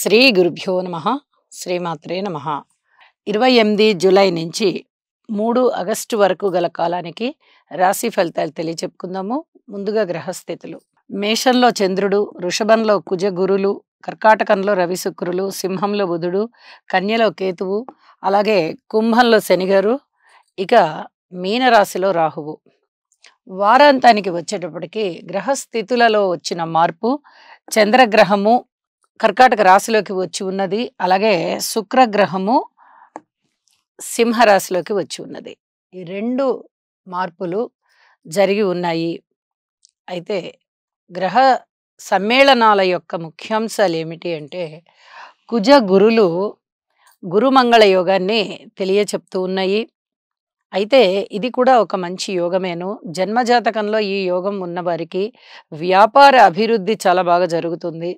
శ్రీ గురుభ్యో నమః. శ్రీమాత్రే నమః. 28 జూలై నుంచి 3 ఆగస్టు వరకు గల కాలానికి రాశి ఫలితాలు తెలియచెప్పుకుందాము. ముందుగా గ్రహస్థితులు: మేషంలో చంద్రుడు, వృషభంలో కుజ గురులు, కర్కాటకంలో రవి శుక్రులు, సింహంలో బుధుడు, కన్యలో కేతువు, అలాగే కుంభంలో శనిగారు, ఇక మీనరాశిలో రాహువు. వారాంతానికి వచ్చేటప్పటికి గ్రహస్థితులలో వచ్చిన మార్పు: చంద్రగ్రహము కర్కాటక రాశిలోకి వచ్చి ఉన్నది, అలాగే శుక్రగ్రహము సింహరాశిలోకి వచ్చి ఉన్నది. ఈ రెండు మార్పులు జరిగి ఉన్నాయి. అయితే గ్రహ సమ్మేళనాల యొక్క ముఖ్యాంశాలు ఏమిటి అంటే, కుజ గురులు గురుమంగళ యోగాన్ని తెలియచెప్తూ ఉన్నాయి. అయితే ఇది కూడా ఒక మంచి యోగమేను. జన్మజాతకంలో ఈ యోగం ఉన్నవారికి వ్యాపార అభివృద్ధి చాలా బాగా జరుగుతుంది.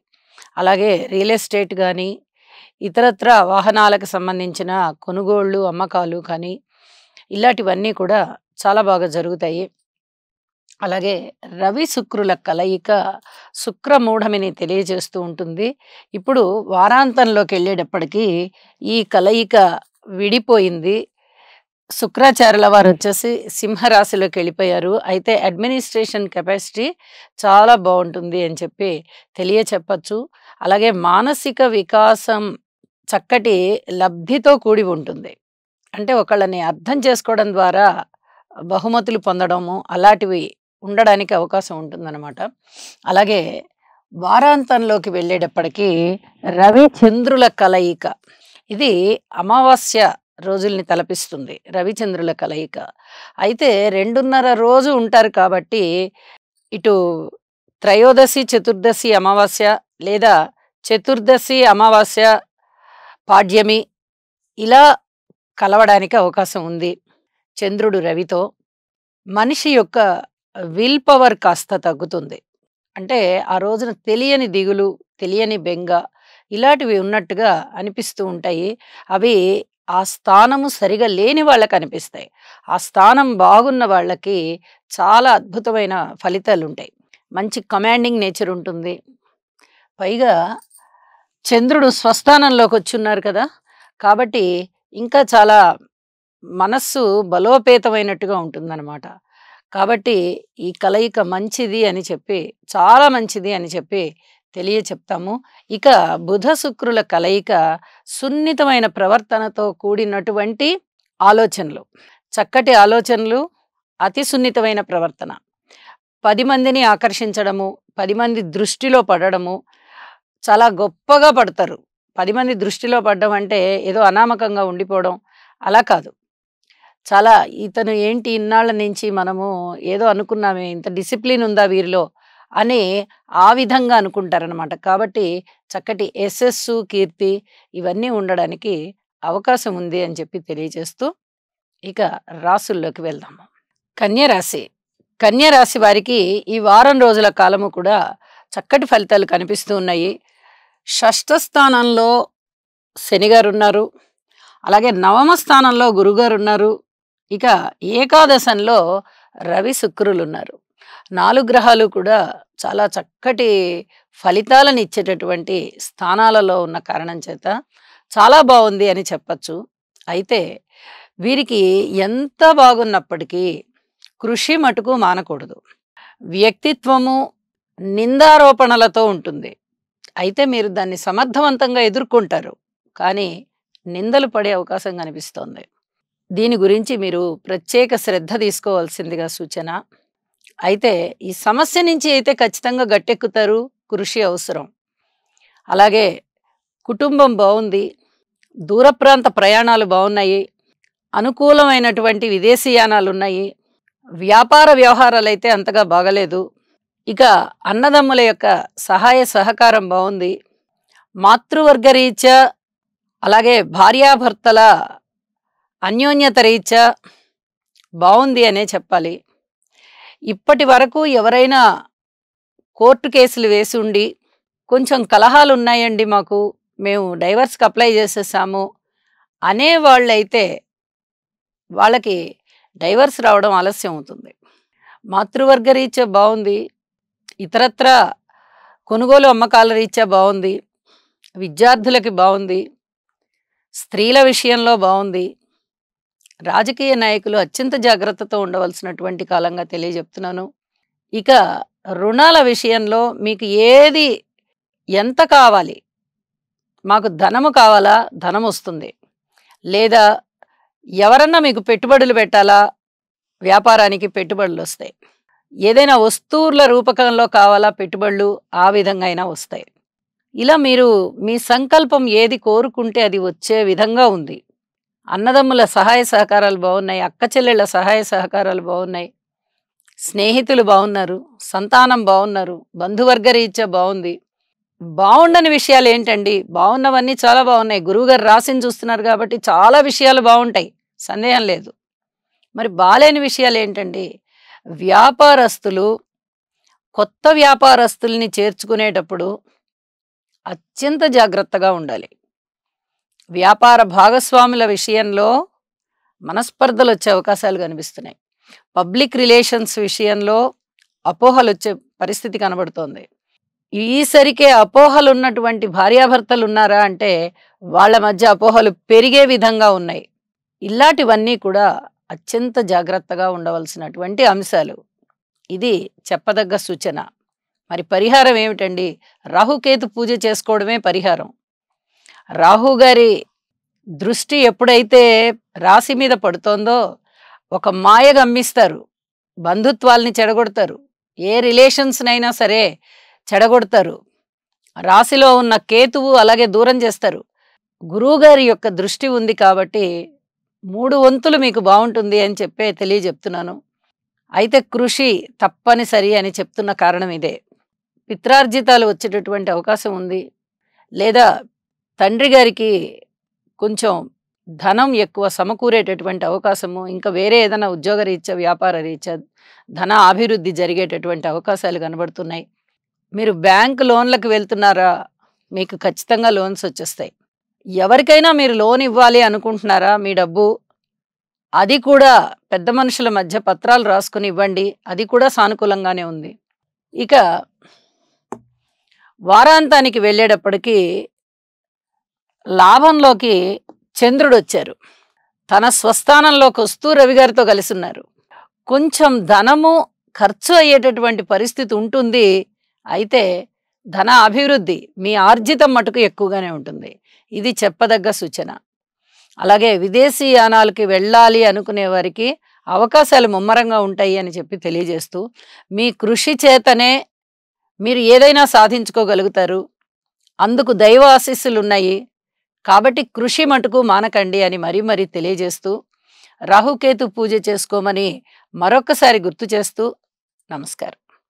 అలాగే రియల్ ఎస్టేట్ కానీ, ఇతరత్ర వాహనాలకు సంబంధించిన కొనుగోళ్ళు అమ్మకాలు కానీ, ఇలాంటివన్నీ కూడా చాలా బాగా జరుగుతాయి. అలాగే రవి శుక్రుల కలయిక శుక్రమూఢమిని తెలియజేస్తూ ఉంటుంది. ఇప్పుడు వారాంతంలోకి వెళ్ళేటప్పటికీ ఈ కలయిక విడిపోయింది. శుక్రాచార్యుల వారు వచ్చేసి సింహరాశిలోకి వెళ్ళిపోయారు. అయితే అడ్మినిస్ట్రేషన్ కెపాసిటీ చాలా బాగుంటుంది అని చెప్పి తెలియచెప్పచ్చు. అలాగే మానసిక వికాసం చక్కటి లబ్ధితో కూడి ఉంటుంది. అంటే ఒకళ్ళని అర్థం చేసుకోవడం ద్వారా బహుమతులు పొందడము అలాంటివి ఉండడానికి అవకాశం ఉంటుందన్నమాట. అలాగే వారాంతంలోకి వెళ్ళేటప్పటికీ రవి చంద్రుల కలయిక, ఇది అమావాస్య రోజుల్ని తలపిస్తుంది. రవిచంద్రుల కలయిక అయితే 2.5 రోజు ఉంటారు కాబట్టి, ఇటు త్రయోదశి చతుర్దశి అమావాస్య, లేదా చతుర్దశి అమావాస్య పాడ్యమి, ఇలా కలవడానికి అవకాశం ఉంది చంద్రుడు రవితో. మనిషి యొక్క విల్ పవర్ కాస్త తగ్గుతుంది. అంటే ఆ రోజున తెలియని దిగులు, తెలియని బెంగ ఇలాంటివి ఉన్నట్టుగా అనిపిస్తూ ఉంటాయి. అవి ఆ స్థానము సరిగా లేని వాళ్ళకి అనిపిస్తాయి. ఆ స్థానం బాగున్న వాళ్ళకి చాలా అద్భుతమైన ఫలితాలు ఉంటాయి. మంచి కమాండింగ్ నేచర్ ఉంటుంది. పైగా చంద్రుడు స్వస్థానంలోకి వచ్చున్నారు కదా, కాబట్టి ఇంకా చాలా మనస్సు బలోపేతమైనట్టుగా ఉంటుందన్నమాట. కాబట్టి ఈ కలయిక మంచిది అని చెప్పి, చాలా మంచిది అని చెప్పి తెలియచెప్తాము. ఇక బుధ శుక్రుల కలయిక సున్నితమైన ప్రవర్తనతో కూడినటువంటి ఆలోచనలు, చక్కటి ఆలోచనలు, అతి సున్నితమైన ప్రవర్తన, 10 మందిని ఆకర్షించడము, 10 మంది దృష్టిలో పడడము, చాలా గొప్పగా పడతారు. 10 మంది దృష్టిలో పడడం అంటే ఏదో అనామకంగా ఉండిపోవడం అలా కాదు. చాలా ఇతను ఏంటి ఇన్నాళ్ళ నుంచి మనము ఏదో అనుకున్నామే, ఇంత డిసిప్లిన్ ఉందా వీరిలో అని ఆ విధంగా అనుకుంటారనమాట. కాబట్టి చక్కటి యశస్సు, కీర్తి ఇవన్నీ ఉండడానికి అవకాశం ఉంది అని చెప్పి తెలియజేస్తూ, ఇక రాసుల్లోకి వెళ్దాము. కన్యరాశి. కన్యరాశి వారికి ఈ వారం రోజుల కాలము కూడా చక్కటి ఫలితాలు కనిపిస్తూ ఉన్నాయి. షష్ఠ స్థానంలో శనిగారు ఉన్నారు, అలాగే నవమ స్థానంలో గురుగారు ఉన్నారు, ఇక ఏకాదశంలో రవి శుక్రులు ఉన్నారు. 4 గ్రహాలు కూడా చాలా చక్కటి ఫలితాలను ఇచ్చేటటువంటి స్థానాలలో ఉన్న కారణం చేత చాలా బాగుంది అని చెప్పచ్చు. అయితే వీరికి ఎంత బాగున్నప్పటికీ కృషి మటుకు మానకూడదు. వ్యక్తిత్వము నిందారోపణలతో ఉంటుంది. అయితే మీరు దాన్ని సమర్థవంతంగా ఎదుర్కొంటారు, కానీ నిందలు పడే అవకాశం కనిపిస్తోంది. దీని గురించి మీరు ప్రత్యేక శ్రద్ధ తీసుకోవాల్సిందిగా సూచన. అయితే ఈ సమస్య నుంచి అయితే ఖచ్చితంగా గట్టెక్కుతారు. కృషి అవసరం. అలాగే కుటుంబం బాగుంది, దూర ప్రాంత ప్రయాణాలు బాగున్నాయి, అనుకూలమైనటువంటి విదేశీయానాలు ఉన్నాయి. వ్యాపార వ్యవహారాలు అయితే అంతగా బాగలేదు. ఇక అన్నదమ్ముల యొక్క సహాయ సహకారం బాగుంది. మాతృవర్గ రీత్యా, అలాగే భార్యాభర్తల అన్యోన్యత రీత్యా బాగుంది అనే చెప్పాలి. ఇప్పటి వరకు ఎవరైనా కోర్టు కేసులు వేసి ఉండి, కొంచెం కలహాలు ఉన్నాయండి మాకు, మేము డైవర్స్కి అప్లై చేసేసాము అనే వాళ్ళైతే వాళ్ళకి డైవర్స్ రావడం ఆలస్యం అవుతుంది. మాతృవర్గ రీత్యా బాగుంది, ఇతరత్ర కొనుగోలు అమ్మకాల రీత్యా బాగుంది. విద్యార్థులకి బావుంది. స్త్రీల విషయంలో బావుంది. రాజకీయ నాయకులు అత్యంత జాగ్రత్తతో ఉండవలసినటువంటి కాలంగా తెలియజెప్తున్నాను. ఇక రుణాల విషయంలో మీకు ఏది ఎంత కావాలి? మాకు ధనము కావాలా? ధనమొస్తుంది. లేదా ఎవరన్నా మీకు పెట్టుబడులు పెట్టాలా? వ్యాపారానికి పెట్టుబడులొస్తాయి. ఏదైనా వస్తువుల రూపకంలో కావాలా పెట్టుబడులు? ఆ విధంగా అయినా వస్తాయి. ఇలా మీరు మీ సంకల్పం ఏది కోరుకుంటే అది వచ్చే విధంగా ఉంది. అన్నదమ్ముల సహాయ సహకారాలు బావున్నాయి. అక్క చెల్లెళ్ళ సహాయ సహకారాలు బావున్నాయి. స్నేహితులు బావున్నారు. సంతానం బావున్నారు. బంధువర్గ రీత్యా బావుంది. బావుండని విషయాలేంటండి? బావున్నవన్నీ చాలా బావున్నాయి. గురువుగారు రాసింది చూస్తున్నారు కాబట్టి చాలా విషయాలు బావుంటాయి. సందేహం లేదు. మరి బాలేని విషయాలేంటండి? వ్యాపారస్తులు కొత్త వ్యాపారస్తుల్ని చేర్చుకునేటప్పుడు అత్యంత జాగ్రత్తగా ఉండాలి. వ్యాపార భాగస్వాముల విషయంలో మనస్పర్ధలొచ్చే అవకాశాలు కనిపిస్తున్నాయి. పబ్లిక్ రిలేషన్స్ విషయంలో అపోహలొచ్చే పరిస్థితి కనబడుతోంది. ఈసరికే అపోహలున్నటువంటి భార్యాభర్తలున్నారా అంటే వాళ్ళ మధ్య అపోహలు పెరిగే విధంగా ఉన్నాయి. ఇలాంటివన్నీ కూడా అత్యంత జాగ్రత్తగా ఉండవలసినటువంటి అంశాలు. ఇది చెప్పదగ్గ సూచన. మరి పరిహారం ఏమిటండి? రాహుకేతు పూజ చేసుకోవడమే పరిహారం. రాహుగారి దృష్టి ఎప్పుడైతే రాశి మీద పడుతోందో ఒక మాయ గమ్మిస్తారు. బంధుత్వాల్ని చెడగొడతారు. ఏ రిలేషన్స్‌నైనా సరే చెడగొడతారు. రాశిలో ఉన్న కేతువు అలాగే దూరం చేస్తారు. గురువుగారి యొక్క దృష్టి ఉంది కాబట్టి 3 వంతులు మీకు బావుంటుంది అని తెలియజెప్తున్నాను. అయితే కృషి తప్పనిసరి అని చెప్తున్న కారణం ఇదే. పిత్రార్జితాలు వచ్చేటటువంటి అవకాశం ఉంది. లేదా తండ్రి గారికి కొంచెం ధనం ఎక్కువ సమకూరేటటువంటి అవకాశము, ఇంకా వేరే ఏదైనా ఉద్యోగరీత్యా, వ్యాపార రీత్యా ధన అభివృద్ధి జరిగేటటువంటి అవకాశాలు కనబడుతున్నాయి. మీరు బ్యాంక్ లోన్‌లకు వెళ్తున్నారా? మీకు ఖచ్చితంగా లోన్స్ వచ్చేస్తాయి. ఎవరికైనా మీరు లోన్ ఇవ్వాలి అనుకుంటున్నారా? మీ డబ్బు అది కూడా పెద్ద మనుషుల మధ్య పత్రాలు రాసుకొని ఇవ్వండి. అది కూడా సానుకూలంగానే ఉంది. ఇక వారాంతానికి వెళ్ళేటప్పటికి లాభంలోకి చంద్రుడొచ్చారు. తన స్వస్థానంలోకి వస్తూ రవిగారితో కలిసున్నారు. కొంచెం ధనము ఖర్చు అయ్యేటటువంటి పరిస్థితి ఉంటుంది. అయితే ధన అభివృద్ధి మీ ఆర్జితం మటుకు ఎక్కువగానే ఉంటుంది. ఇది చెప్పదగ్గ సూచన. అలాగే విదేశీ యానాలకి వెళ్ళాలి అనుకునే వారికి అవకాశాలు ముమ్మరంగా ఉంటాయి అని తెలియజేస్తూ, మీ కృషి చేతనే మీరు ఏదైనా సాధించుకోగలుగుతారు. అందుకు దైవ ఆశీస్సులున్నాయి. కాబట్టి కృషి మటుకు మానకండి అని మరీ తెలియజేస్తూ, రాహుకేతు పూజ చేసుకోమని మరొక్కసారి గుర్తు చేస్తూ నమస్కారం.